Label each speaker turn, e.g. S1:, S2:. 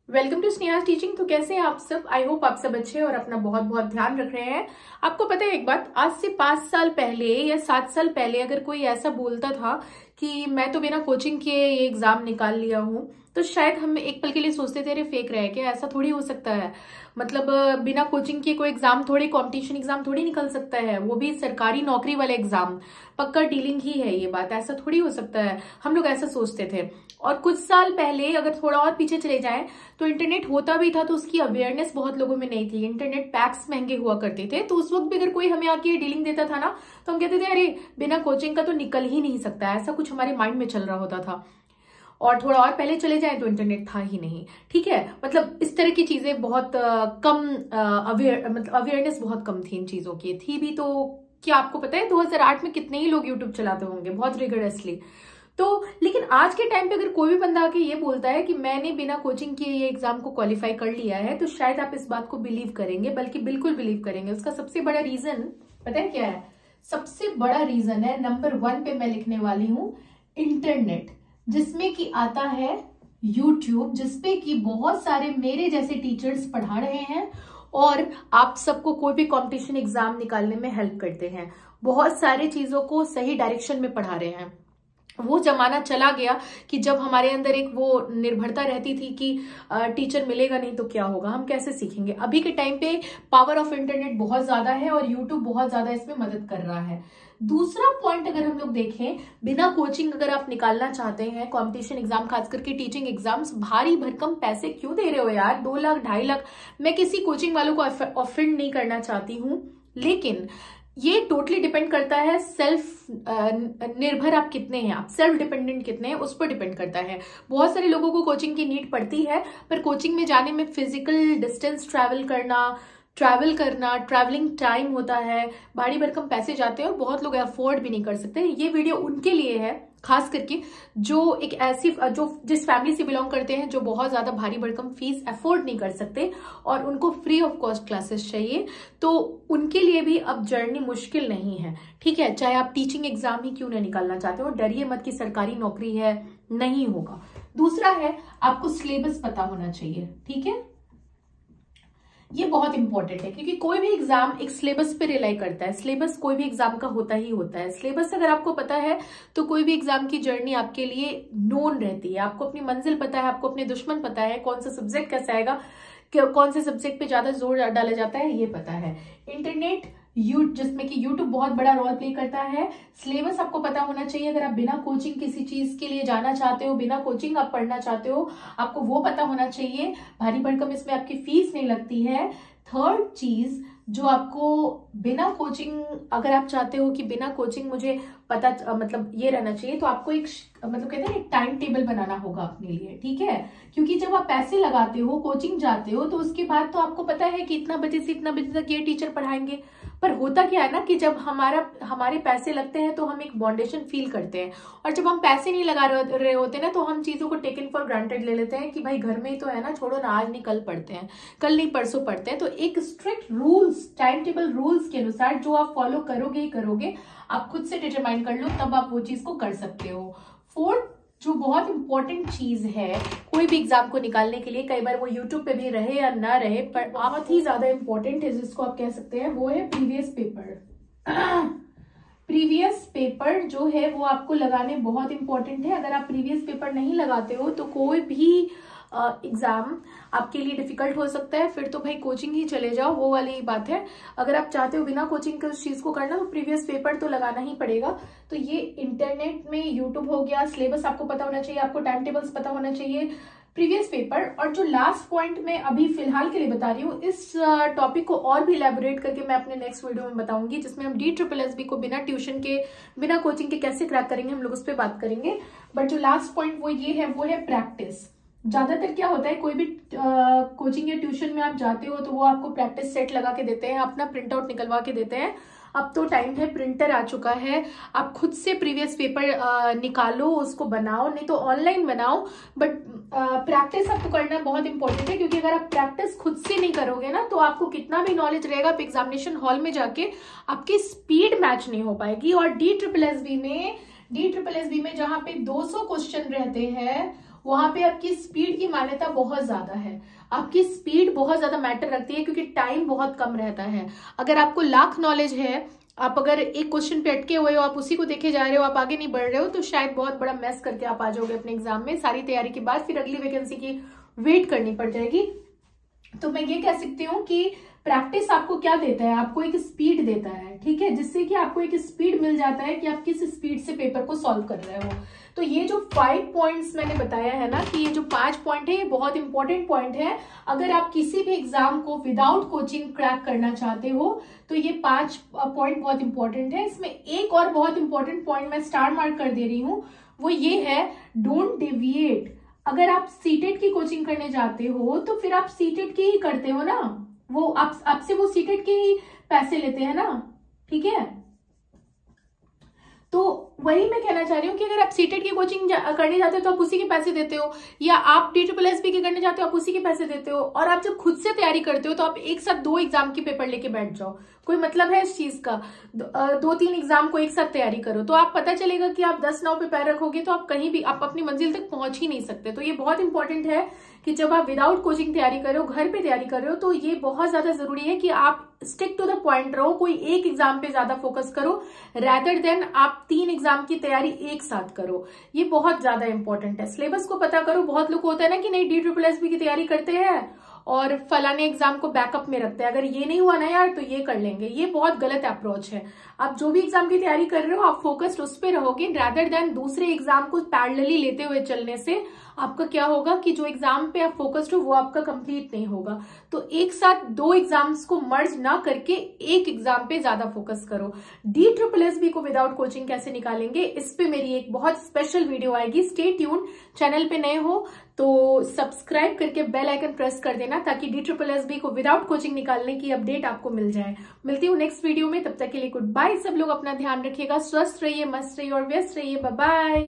S1: Welcome to Sneha teaching. तो कैसे हैं आप सब? आई होप आप सब अच्छे और अपना बहुत बहुत ध्यान रख रहे हैं। आपको पता है एक बात, आज से 5 साल पहले या 7 साल पहले अगर कोई ऐसा बोलता था कि मैं तो बिना कोचिंग के ये एग्जाम निकाल लिया हूं, तो शायद हम एक पल के लिए सोचते थे अरे फेक रहे क्या, ऐसा थोड़ी हो सकता है। मतलब बिना कोचिंग के कोई एग्जाम थोड़ी, कॉम्पिटिशन एग्जाम थोड़ी निकल सकता है, वो भी सरकारी नौकरी वाले एग्जाम। पक्का डीलिंग ही है ये बात, ऐसा थोड़ी हो सकता है। हम लोग ऐसा सोचते थे। और कुछ साल पहले अगर थोड़ा और पीछे चले जाएं तो इंटरनेट होता भी था तो उसकी अवेयरनेस बहुत लोगों में नहीं थी। इंटरनेट पैक्स महंगे हुआ करते थे, तो उस वक्त भी अगर कोई हमें आके डीलिंग देता था ना, तो हम कहते थे अरे बिना कोचिंग का तो निकल ही नहीं सकता, ऐसा कुछ हमारे माइंड में चल रहा होता था। और थोड़ा और पहले चले जाए तो इंटरनेट था ही नहीं। ठीक है, मतलब इस तरह की चीजें बहुत कम, अवेयरनेस बहुत कम थी इन चीजों की। थी भी तो क्या आपको पता है 2008 में कितने ही लोग यूट्यूब चलाते होंगे, बहुत रिगरसली। तो लेकिन आज के टाइम पे अगर कोई भी बंदा आके ये बोलता है कि मैंने बिना कोचिंग के ये एग्जाम को क्वालिफाई कर लिया है, तो शायद आप इस बात को बिलीव करेंगे, बल्कि बिल्कुल बिलीव करेंगे। उसका सबसे बड़ा रीजन पता है क्या है? सबसे बड़ा रीजन है, नंबर 1 पे मैं लिखने वाली हूं, इंटरनेट, जिसमें कि आता है यूट्यूब, जिसपे कि बहुत सारे मेरे जैसे टीचर्स पढ़ा रहे हैं और आप सबको कोई भी कंपटीशन एग्जाम निकालने में हेल्प करते हैं। बहुत सारी चीजों को सही डायरेक्शन में पढ़ा रहे हैं। वो जमाना चला गया कि जब हमारे अंदर एक वो निर्भरता रहती थी कि टीचर मिलेगा नहीं तो क्या होगा, हम कैसे सीखेंगे। अभी के टाइम पे पावर ऑफ इंटरनेट बहुत ज्यादा है और यूट्यूब बहुत ज्यादा इसमें मदद कर रहा है। दूसरा पॉइंट अगर हम लोग देखें, बिना कोचिंग अगर आप निकालना चाहते हैं कंपटीशन एग्जाम, खास करके टीचिंग एग्जाम्स, भारी भरकम पैसे क्यों दे रहे हो यार? 2 लाख 2.5 लाख। मैं किसी कोचिंग वालों को ऑफेंड नहीं करना चाहती हूँ, लेकिन ये टोटली डिपेंड करता है सेल्फ निर्भर आप कितने हैं, आप सेल्फ डिपेंडेंट कितने हैं उस पर डिपेंड करता है। बहुत सारे लोगों को कोचिंग की नीड पड़ती है, पर कोचिंग में जाने में फिजिकल डिस्टेंस ट्रैवल करना, ट्रैवलिंग टाइम होता है, भारी भरकम पैसे जाते हैं और बहुत लोग अफोर्ड भी नहीं कर सकते। ये वीडियो उनके लिए है, खास करके जो एक ऐसी जो जिस फैमिली से बिलोंग करते हैं जो बहुत ज्यादा भारी भरकम फीस अफोर्ड नहीं कर सकते और उनको फ्री ऑफ कॉस्ट क्लासेस चाहिए, तो उनके लिए भी अब जर्नी मुश्किल नहीं है। ठीक है, चाहे आप टीचिंग एग्जाम ही क्यों ना निकालना चाहते हो, डरिए मत कि सरकारी नौकरी है, नहीं होगा। दूसरा है, आपको सिलेबस पता होना चाहिए। ठीक है, ये बहुत इंपॉर्टेंट है क्योंकि कोई भी एग्जाम एक सिलेबस पे रिलाई करता है। सिलेबस कोई भी एग्जाम का होता ही होता है। सिलेबस अगर आपको पता है तो कोई भी एग्जाम की जर्नी आपके लिए नोन रहती है। आपको अपनी मंजिल पता है, आपको अपने दुश्मन पता है, कौन सा सब्जेक्ट कैसा आएगा, कौन से सब्जेक्ट पे ज्यादा जोर डाला जाता है, ये पता है। इंटरनेट जिसमें कि यूट्यूब बहुत बड़ा रोल प्ले करता है। सिलेबस आपको पता होना चाहिए। अगर आप बिना कोचिंग किसी चीज के लिए जाना चाहते हो, बिना कोचिंग आप पढ़ना चाहते हो, आपको वो पता होना चाहिए। भारी भरकम इसमें आपकी फीस नहीं लगती है। थर्ड चीज जो आपको बिना कोचिंग, अगर आप चाहते हो कि बिना कोचिंग मुझे पता, मतलब ये रहना चाहिए, तो आपको एक मतलब कहते हैं एक टाइम टेबल बनाना होगा अपने लिए। ठीक है, क्योंकि जब आप पैसे लगाते हो, कोचिंग जाते हो, तो उसके बाद तो आपको पता है कि इतना बजे से इतना बजे तक ये टीचर पढ़ाएंगे। पर होता क्या है ना कि जब हमारे पैसे लगते हैं तो हम एक बाउंडेशन फील करते हैं, और जब हम पैसे नहीं लगा रहे होते ना, तो हम चीजों को टेकन फॉर ग्रांटेड ले लेते हैं कि भाई घर में ही तो है ना, छोड़ो ना, आज नहीं कल पढ़ते हैं, कल नहीं परसों पढ़ते हैं। तो एक strict rules, time table rules के अनुसार जो आप फॉलो करोगे ही करोगे, आप खुद से डिटरमाइन कर लो, तब आप वो चीज को कर सकते हो। फोर्थ जो बहुत इंपॉर्टेंट चीज है कोई भी एग्जाम को निकालने के लिए, कई बार वो यूट्यूब पे भी रहे या ना रहे, पर बहुत ही ज्यादा इंपॉर्टेंट है, जिसको आप कह सकते हैं, वो है प्रीवियस पेपर। प्रीवियस पेपर जो है वो आपको लगाने बहुत इंपॉर्टेंट है। अगर आप प्रीवियस पेपर नहीं लगाते हो तो कोई भी एग्जाम आपके लिए डिफिकल्ट हो सकता है। फिर तो भाई कोचिंग ही चले जाओ, वो वाली बात है। अगर आप चाहते हो बिना कोचिंग के उस चीज को करना, तो प्रीवियस पेपर तो लगाना ही पड़ेगा। तो ये इंटरनेट में यूट्यूब हो गया, सिलेबस आपको पता होना चाहिए, आपको टाइम टेबल्स पता होना चाहिए, प्रीवियस पेपर। और जो लास्ट पॉइंट मैं अभी फिलहाल के लिए बता रही हूँ, इस टॉपिक को और भी इलेबोरेट करके मैं अपने नेक्स्ट वीडियो में बताऊंगी, जिसमें हम DSSB को बिना ट्यूशन के, बिना कोचिंग के कैसे क्रैक करेंगे, हम लोग उस पर बात करेंगे। बट जो लास्ट पॉइंट वो ये है, वो है प्रैक्टिस। ज्यादातर क्या होता है, कोई भी कोचिंग या ट्यूशन में आप जाते हो तो वो आपको प्रैक्टिस सेट लगा के देते हैं, अपना प्रिंट आउट निकलवा के देते हैं। अब तो टाइम है, प्रिंटर आ चुका है, आप खुद से प्रीवियस पेपर निकालो, उसको बनाओ, नहीं तो ऑनलाइन बनाओ। बट प्रैक्टिस आपको करना बहुत इंपॉर्टेंट है, क्योंकि अगर आप प्रैक्टिस खुद से नहीं करोगे ना, तो आपको कितना भी नॉलेज रहेगा, आप एग्जामिनेशन हॉल में जाके आपकी स्पीड मैच नहीं हो पाएगी। और DSSB में जहां पे 200 क्वेश्चन रहते हैं, वहां पे आपकी स्पीड की मान्यता बहुत ज्यादा है। आपकी स्पीड बहुत ज्यादा मैटर रखती है, क्योंकि टाइम बहुत कम रहता है। अगर आपको लाख नॉलेज है, आप अगर एक क्वेश्चन पे अटके हुए हो, आप उसी को देखे जा रहे हो, आप आगे नहीं बढ़ रहे हो, तो शायद बहुत बड़ा मैस करके आप आ जाओगे अपने एग्जाम में। सारी तैयारी के बाद फिर अगली वैकेंसी की वेट करनी पड़ जाएगी। तो मैं ये कह सकती हूँ कि प्रैक्टिस आपको क्या देता है, आपको एक स्पीड देता है, ठीक है, जिससे कि आपको एक स्पीड मिल जाता है कि आप किस स्पीड से पेपर को सॉल्व कर रहे हो। तो ये जो 5 पॉइंट्स मैंने बताया है ना, कि ये जो 5 पॉइंट है, ये बहुत इंपॉर्टेंट पॉइंट है। अगर आप किसी भी एग्जाम को विदाउट कोचिंग क्रैक करना चाहते हो तो ये 5 पॉइंट बहुत इंपॉर्टेंट है। इसमें एक और बहुत इंपॉर्टेंट पॉइंट मैं स्टार मार्क कर दे रही हूँ, वो ये है, डोंट डेविएट। अगर आप सीटेट की कोचिंग करने जाते हो तो फिर आप सीटेट की ही करते हो ना, वो आपसे वो सीटेट के ही पैसे लेते हैं ना, ठीक है। तो वही मैं कहना चाह रही हूँ कि अगर आप सीटेट की कोचिंग करने जाते हो तो आप उसी के पैसे देते हो, या आप DSSB की करने जाते हो आप उसी के पैसे देते हो। और आप जब खुद से तैयारी करते हो तो आप एक साथ 2 एग्जाम की पेपर लेके बैठ जाओ, कोई मतलब है इस चीज का? 2-3 एग्जाम को एक साथ तैयारी करो, तो आप पता चलेगा कि आप 10 नाव पे पैर रखोगे तो आप कहीं भी, आप अपनी मंजिल तक पहुंच ही नहीं सकते। तो ये बहुत इंपॉर्टेंट है कि जब आप विदाउट कोचिंग तैयारी कर रहे हो, घर पे तैयारी कर रहे हो, तो ये बहुत ज्यादा जरूरी है कि आप स्टिक टू द पॉइंट रहो। कोई एक एग्जाम पे ज्यादा फोकस करो रैदर देन आप 3 एग्जाम की तैयारी एक साथ करो। ये बहुत ज्यादा इंपॉर्टेंट है। सिलेबस को पता करो। बहुत लोग होता है ना कि नहीं, DSSB की तैयारी करते हैं और फलाने एग्जाम को बैकअप में रखते हैं, अगर ये नहीं हुआ ना यार तो ये कर लेंगे। ये बहुत गलत अप्रोच है। आप जो भी एग्जाम की तैयारी कर रहे हो आप फोकस्ड उस पर रहोगे रैदर देन दूसरे एग्जाम को पैरेलली लेते हुए चलने से आपका क्या होगा कि जो एग्जाम पे आप फोकस्ड हो वो आपका कंप्लीट नहीं होगा। तो एक साथ 2 एग्जाम्स को मर्ज ना करके एक एग्जाम पे ज्यादा फोकस करो। DSSB को विदाउट कोचिंग कैसे निकालेंगे, इस पे मेरी एक बहुत स्पेशल वीडियो आएगी। Stay tune. चैनल पे नए हो तो सब्सक्राइब करके बेल आइकन प्रेस कर देना, ताकि DSSB को विदाउट कोचिंग निकालने की अपडेट आपको मिल जाए। मिलती हूँ नेक्स्ट वीडियो में, तब तक के लिए गुड बाय। सब लोग अपना ध्यान रखिएगा, स्वस्थ रहिए, मस्त रहिए और व्यस्त रहिए। Bye bye.